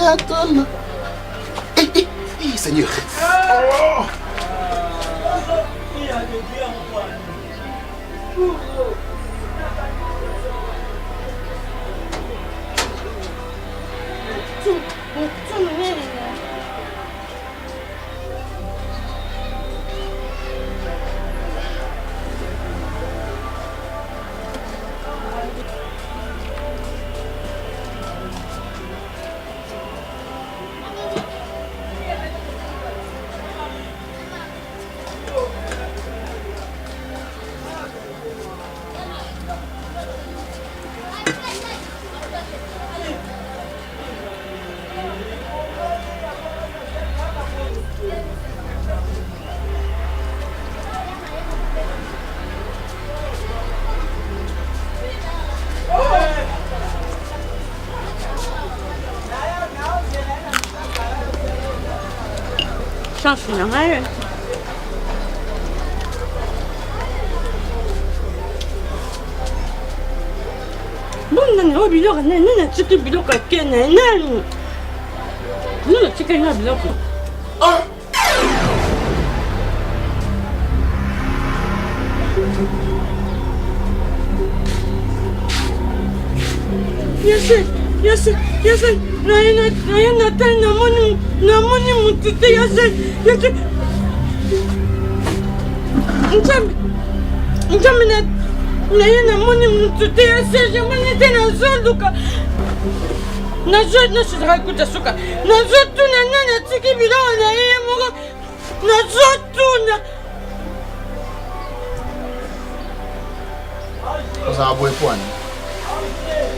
Attends. Seigneur. Chance na ngayon. Bunda na biloko na nana tsiki biloko kena nani. Nana tsiki na biloko. Yes. Naya natal namoni mutite yes. Njambe naya namoni mutite yes. Jamani tena zoluka. Nazotuna kuta suka. Nazotuna nana tiki biloko na yeye moko. Nazotuna. Oza aboye pwani.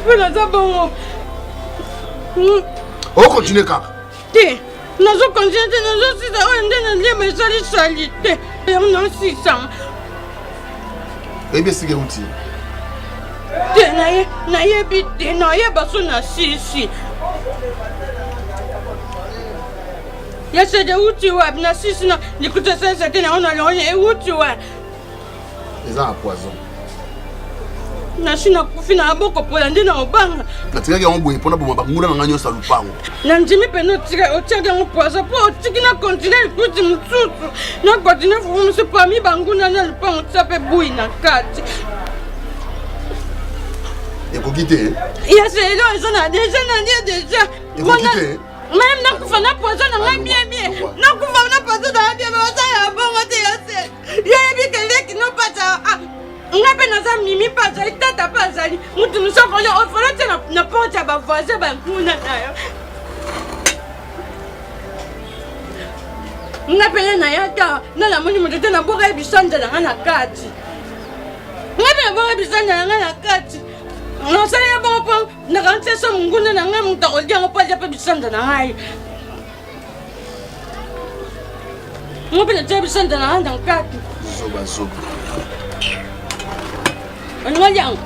Voilà ça bon. On continue kaka. Te, nazo continuer nazo sisa o ndena lema sali te. On a sisa. Ebe sige uti. Te na ye bite na ye baso na sisi. Ya se de uti wa na sisi na nikuta sasa tena ona lonye uti wa. Eza poison. Nashina kufina aboko pola ndina obanga. Natika ke ngwe pona boma bangula na nyosa lupango. Na njimi peno tika otiaka ngopoza po tikina continue kuti mutsutu. Na continue fumu se pami banguna na lupango tsape bui na kati. Eko kite. Ya se elo ezona deja. Eko kite. Même na kufa na poison na ngai bien. Na kufa na poison na bien ba ya bongo te ya se. Ya bi keleki no pata. Ngape naza mimi paza itata pazali mutu musoko yo ofala tena na porte ba voisin ba kuna nayo ngape na yata na la moni mutu tena boka bisanja na na kati ngape na boka bisanja na kati no sala bongo na kante so munguna na ngamu takolia ngopa pa bisanja na ngai ngape na bisanja na kati Zoba. Onwaliang.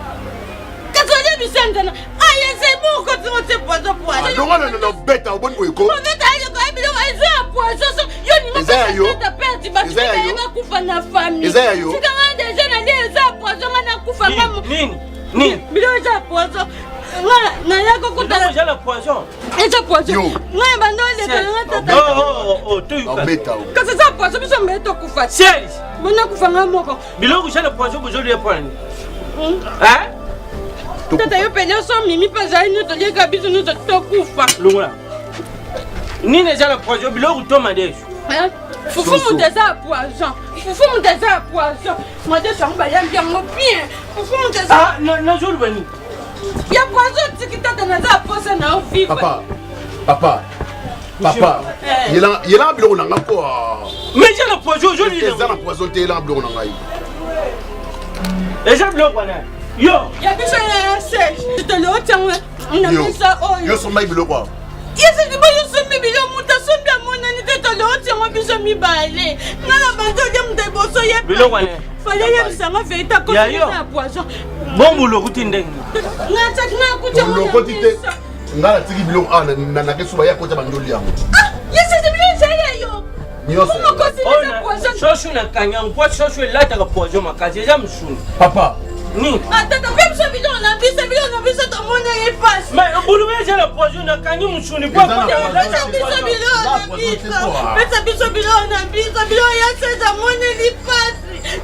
Kasoje bisanda na. Aye se boko timote pozo poazo. Ndonga na beta oboni boyiko. Beta ile kwa bilo eza poazo so yo ni ngata peti ba kika kufa na famille. Eza yo. Sika ngande jana le eza poazo ngana kufa kama. Nini? Bilo eza poazo. Na yako kutala jana poison. Eza poazo. Ngaya bandole kana tata. Oh, tu beta. Kasa za poazo biso mbeto kufa. Seri. Bona kufa ngamoko. Bilo jana poison bozoli ya pwani. Tata yo pele so mimi paza ino to lega biso no to kufa. Lungula. Nini jana poison bilo kutoma desu. Fufu muteza poison. Fufu muteza poison. Moi de samba ya bien bien. Fufu muteza. Na jolu bani. Ya poison tikitata na za poison na vivre. Papa. Yela bilo na ngako. Mais jana poison joli. Eza na poison te yela bilo na ngai. Eza bilo bana. Yo. Ya biso ya se. Tu le otangwe. Na bisa oyo. Yo so mai bilo kwa. Yese ni bayo so mi bilo muta so bia mona ni te to le otangwe biso mi bale. Na la bando ya mte boso ye. Bilo bana. Fallait ya bisanga veita ko na poison. Bon boulot kutinde. Na takna kuja mo. Lo kotite. Ngala tiki bilo na kesuba ya kota bandoli yango. Yese ni bilo saya yo. Nyoso. Shoshu na kanyang kwa shoshu lata ka poison makazi ya msuni. Papa. Ni. Tata même ça bidon na biso to mona e passe. Mais bulume j'ai le poison na kanyi musuni kwa kwa. Pesa biso bilon na biso bilon ya seza mona li passe.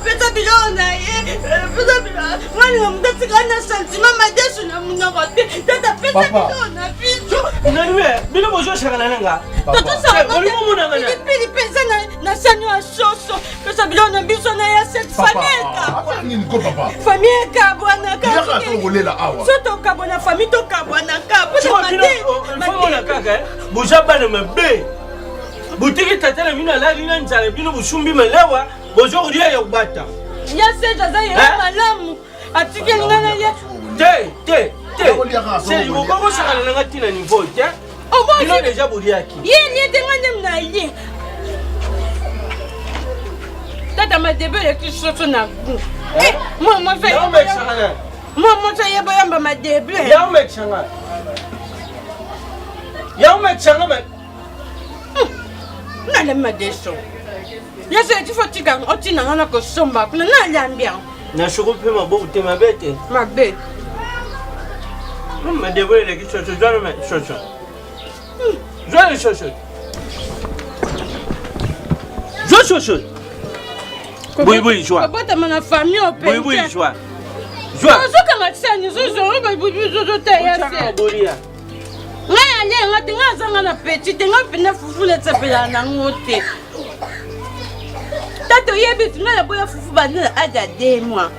Pesa bilon na ye. Pesa bilon. Mwana mtati kana sentiment madesu na munoko te. Tata pesa bilon na biso. Naniwe bilo bojo shakana nanga. Tata sa pili pesa na sanyo asoso. Pesa bilon na biso na ya set fameka. Nini ko papa? Fameka bwana ka. Yaka to ngolela awa. Soto ka bona famille to ka bwana ka. Famo kaka buja bana mabe. Butiki tatala mina la lina nzale bino busumbi melewa bojo kudia ya kubata. Ya seja za ya malamu. Atike ngana ya. Te. C'est vous comment ça na ngati na niveau te. Bino déjà buriaki. Ye tengane mna ye. Tata ma debe le kisoto na. Moi fait. Moi ça yeba yamba ma debe. Ya mechanga. Mais na le madeso. Ya se tu faut tika otina ngana ko somba kuna na lambia. Na shoko pe mabo te mabete. Mabe. Ma debe le kisoto jana me chocho. Jana chocho. Chocho. Oui, joie. Bota mana famille au pays. Oui, joie. Joie. Zo kanga tsani zo zo te ya se. Boria. Ngaya le ngati ngazanga na petit nga pena fufule tsapela na ngote. Tato yebi tuna boya fufu bana aja de moi.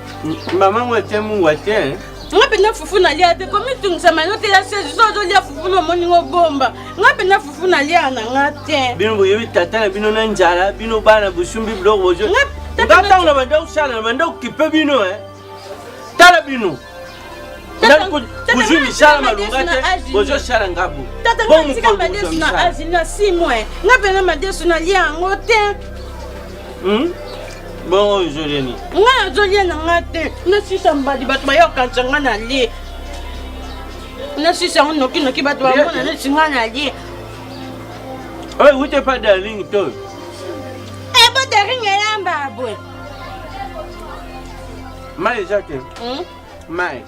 Maman moi temu wate. Nga pena fufu na lia te komi tungsa manote ya se zo lia fufu no moni ngo bomba. Nga pena fufu na lia na ngate. Bino boyebi tata na bino na njala bino bana busumbi blo bojo. Ngata na banda usala na banda ukipe bino Tala bino. Bujumi shala malungate bojo shala ngabu. Tata ngati madesu na azina 6 mois. Nga pena madesu na lia ngote. Bon aujourd'hui. Nga zolia na ngate. Na sisa mbadi batu ba yokanza nga na li. Na sisa noki batu ba mona na singa na li. Oye, où t'es pas darling toi? Ba darling ya mbabwe. Mai jake. Mai.